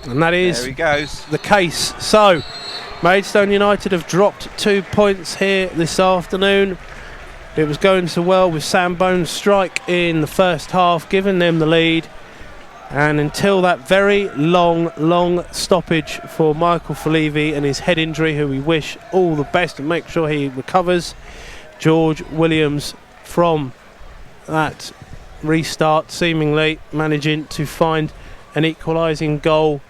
And that is there he goes. the case. So, Maidstone United have dropped 2 points here this afternoon. It was going so well with Sam Bone's strike in the first half, giving them the lead. And until that very long stoppage for Michael Falevi and his head injury, who we wish all the best and make sure he recovers, George Williams from that restart seemingly managing to find an equalising goal.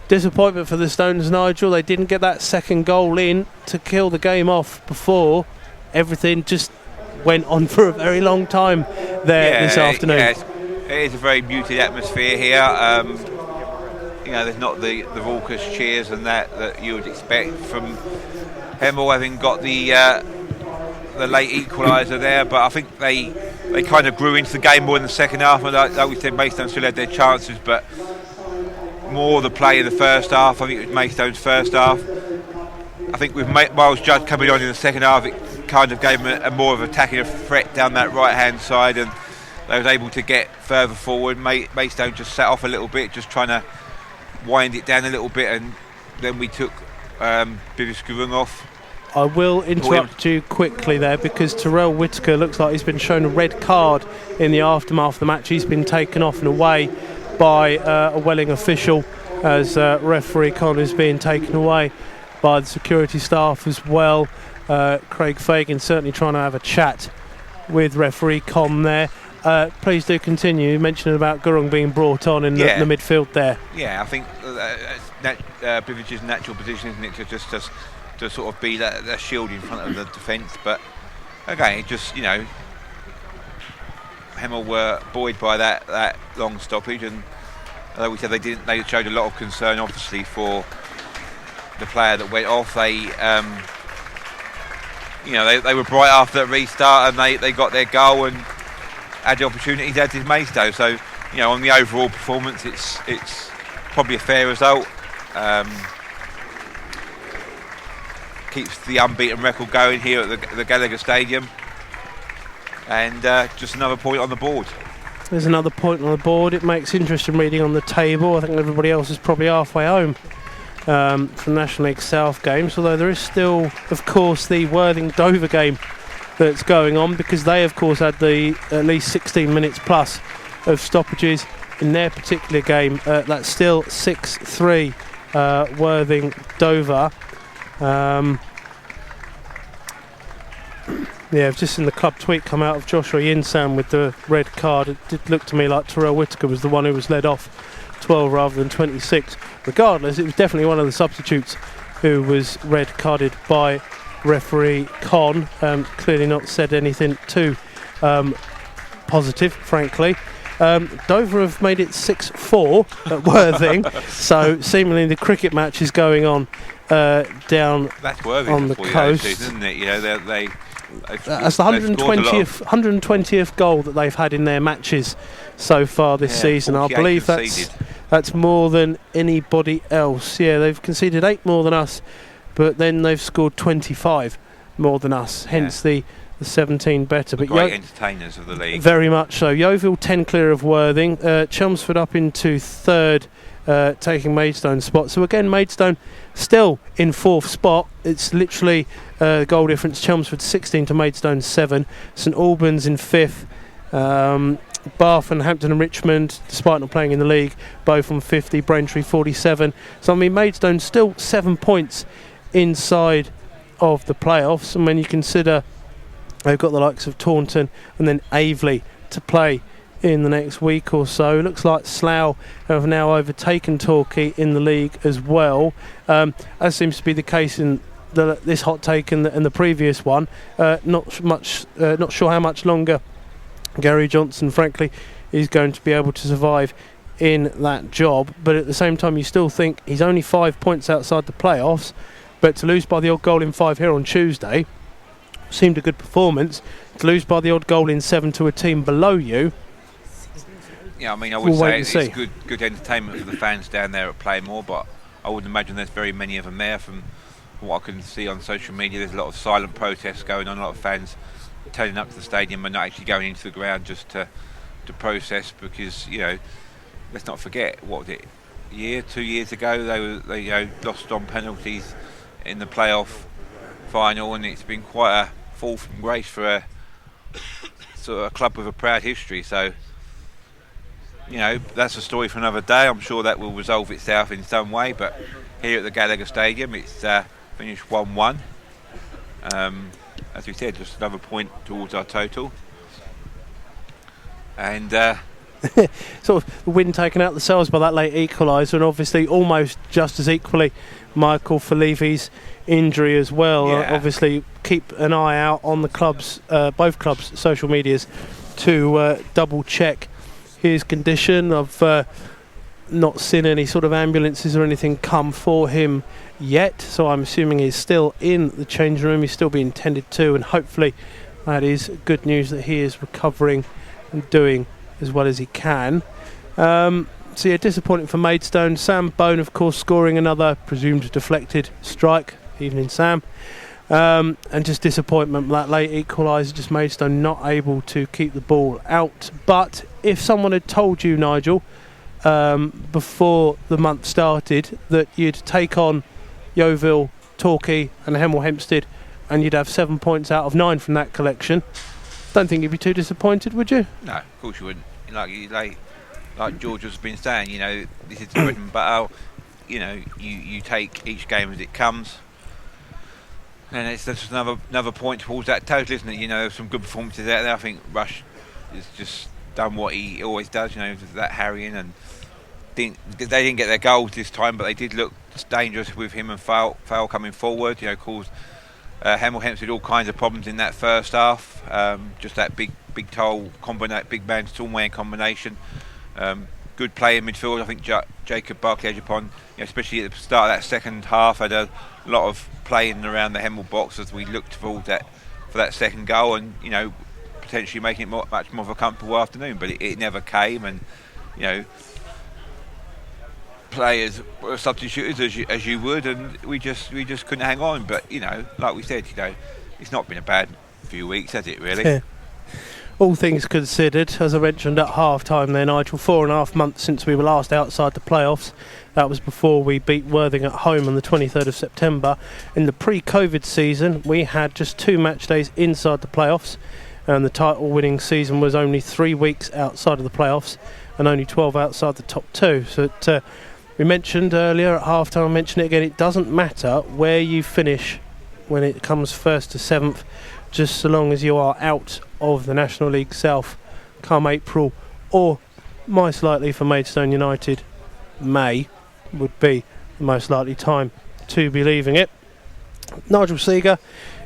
Disappointment for the Stones, Nigel. They didn't get that second goal in to kill the game off before. Everything just went on for a very long time there this afternoon. Yeah, it is a very muted atmosphere here. There's not the raucous cheers and that you would expect from Hemel, having got the late equaliser there. But I think they kind of grew into the game more in the second half. And like we said, Maidstone still had their chances, but more the play in the first half. I think it was Maidstone's first half. I think with Miles Judd coming on in the second half, it kind of gave them a more of attacking threat down that right hand side, and they was able to get further forward. Maidstone just sat off a little bit, just trying to wind it down a little bit, and then we took Biviskarung off. I will interrupt you quickly there, because Terrell Whitaker looks like he's been shown a red card in the aftermath of the match. He's been taken off and away by a Welling official, as referee Con is being taken away by the security staff as well. Craig Fagan certainly trying to have a chat with referee Con there. Please do continue. You mentioned about Gurung being brought on in the midfield there. Yeah, I think Bivich's natural position, isn't it, to sort of be that shield in front of the defence. But again, it just, Hemel were buoyed by that long stoppage, and although we said they showed a lot of concern, obviously, for the player that went off. They were bright after that restart, and they got their goal and had the opportunities, as did Maidstone. So, on the overall performance, it's probably a fair result. Keeps the unbeaten record going here at the Gallagher Stadium, and just another point on the board. There's another point on the board. It makes interesting reading on the table. I think everybody else is probably halfway home from National League South games, although there is still, of course, the Worthing-Dover game that's going on, because they, of course, had at least 16 minutes plus of stoppages in their particular game. That's still 6-3 Worthing-Dover. I've just seen the club tweet come out of Joshua Yinsam with the red card. It did look to me like Terrell Whitaker was the one who was led off 12 rather than 26. Regardless, it was definitely one of the substitutes who was red carded by referee Con. Clearly not said anything too positive, frankly. Dover have made it 6-4 at Worthing, so seemingly the cricket match is going on down on the coast. Isn't it? That's the 120th goal that they've had in their matches so far this season. I believe that's more than anybody else. Yeah, they've conceded 8 more than us, but then they've scored 25 more than us, hence the 17 better. But great entertainers of the league. Very much so. Yeovil 10 clear of Worthing. Chelmsford up into third, taking Maidstone's spot. So again, Maidstone still in 4th spot. It's literally goal difference. Chelmsford 16 to Maidstone 7. St Albans in 5th. Bath and Hampton and Richmond, despite not playing in the league, both on 50. Braintree 47. So I mean, Maidstone still 7 points inside of the playoffs. And when you consider they've got the likes of Taunton and then Aveley to play in the next week or so. It looks like Slough have now overtaken Torquay in the league as well. As seems to be the case in this hot take and the previous one. Not sure how much longer Gary Johnson, frankly, is going to be able to survive in that job. But at the same time, you still think he's only 5 points outside the playoffs. But to lose by the odd goal in 5 here on Tuesday seemed a good performance. To lose by the odd goal in 7 to a team below you. Yeah, I mean, I would say it's good entertainment for the fans down there at Playmore, but I wouldn't imagine there's very many of them there. From what I can see on social media, there's a lot of silent protests going on, a lot of fans turning up to the stadium and not actually going into the ground just to protest, because, let's not forget, what was it, 2 years ago. They lost on penalties in the playoff final, and it's been quite a fall from grace for a sort of a club with a proud history. So, that's a story for another day. I'm sure that will resolve itself in some way. But here at the Gallagher Stadium, it's finished 1-1. As we said, just another point towards our total. And sort of the wind taken out the sails by that late equaliser, and obviously almost just as equally Michael Falevi's injury as well. Yeah. Obviously keep an eye out on the clubs, both clubs' social medias to double check his condition. I've not seen any sort of ambulances or anything come for him yet, so I'm assuming he's still in the changing room. He's still being tended to, and hopefully that is good news that he is recovering and doing as well as he can. So yeah, disappointing for Maidstone. Sam Bone, of course, scoring another presumed deflected strike. Evening, Sam. And just disappointment, that late equaliser, just Maidstone not able to keep the ball out. But if someone had told you, Nigel, before the month started, that you'd take on Yeovil, Torquay and Hemel Hempstead and you'd have 7 points out of 9 from that collection, don't think you'd be too disappointed, would you? No, of course you wouldn't. Like George has been saying, this is the bread and butter. You take each game as it comes, and it's just another point towards that total, isn't it? Some good performances out there. I think Rush has just done what he always does. That harrying, and they didn't get their goals this time, but they did look dangerous with him and Fowl coming forward. Caused Hemel Hempstead all kinds of problems in that first half. Just that big toll big man Stormway combination. Good play in midfield. I think Jacob Barclay-Ajapon, especially at the start of that second half, had a lot of playing around the Hemel box as we looked for that second goal, and potentially making it much more of a comfortable afternoon. But it never came, and players were substituted as you would, and we just couldn't hang on. But like we said, it's not been a bad few weeks, has it really? Yeah. All things considered, as I mentioned at half-time there, Nigel, 4.5 months since we were last outside the playoffs. That was before we beat Worthing at home on the 23rd of September. In the pre-COVID season, we had just 2 match days inside the playoffs, and the title-winning season was only 3 weeks outside of the playoffs and only 12 outside the top 2. So we mentioned earlier at half-time, I mentioned it again, it doesn't matter where you finish when it comes 1st to 7th, just so long as you are out of the National League South come April, or most likely for Maidstone United, May would be the most likely time to be leaving it. Nigel Seeger,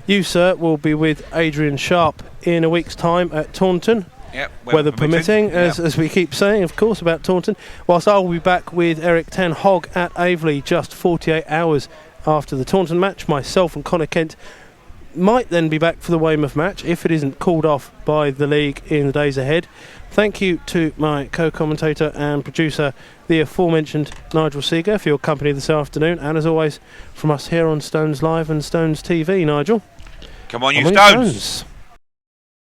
you sir will be with Adrian Sharp in a week's time at Taunton. Yep, weather permitting, as we keep saying, of course, about Taunton, whilst I will be back with Eric Ten Hog at Aveley just 48 hours after the Taunton match. Myself and Connor Kent might then be back for the Weymouth match if it isn't called off by the league in the days ahead. Thank you to my co-commentator and producer, the aforementioned Nigel Seeger, for your company this afternoon, and as always from us here on Stones Live and Stones TV. Nigel, come on you Stones.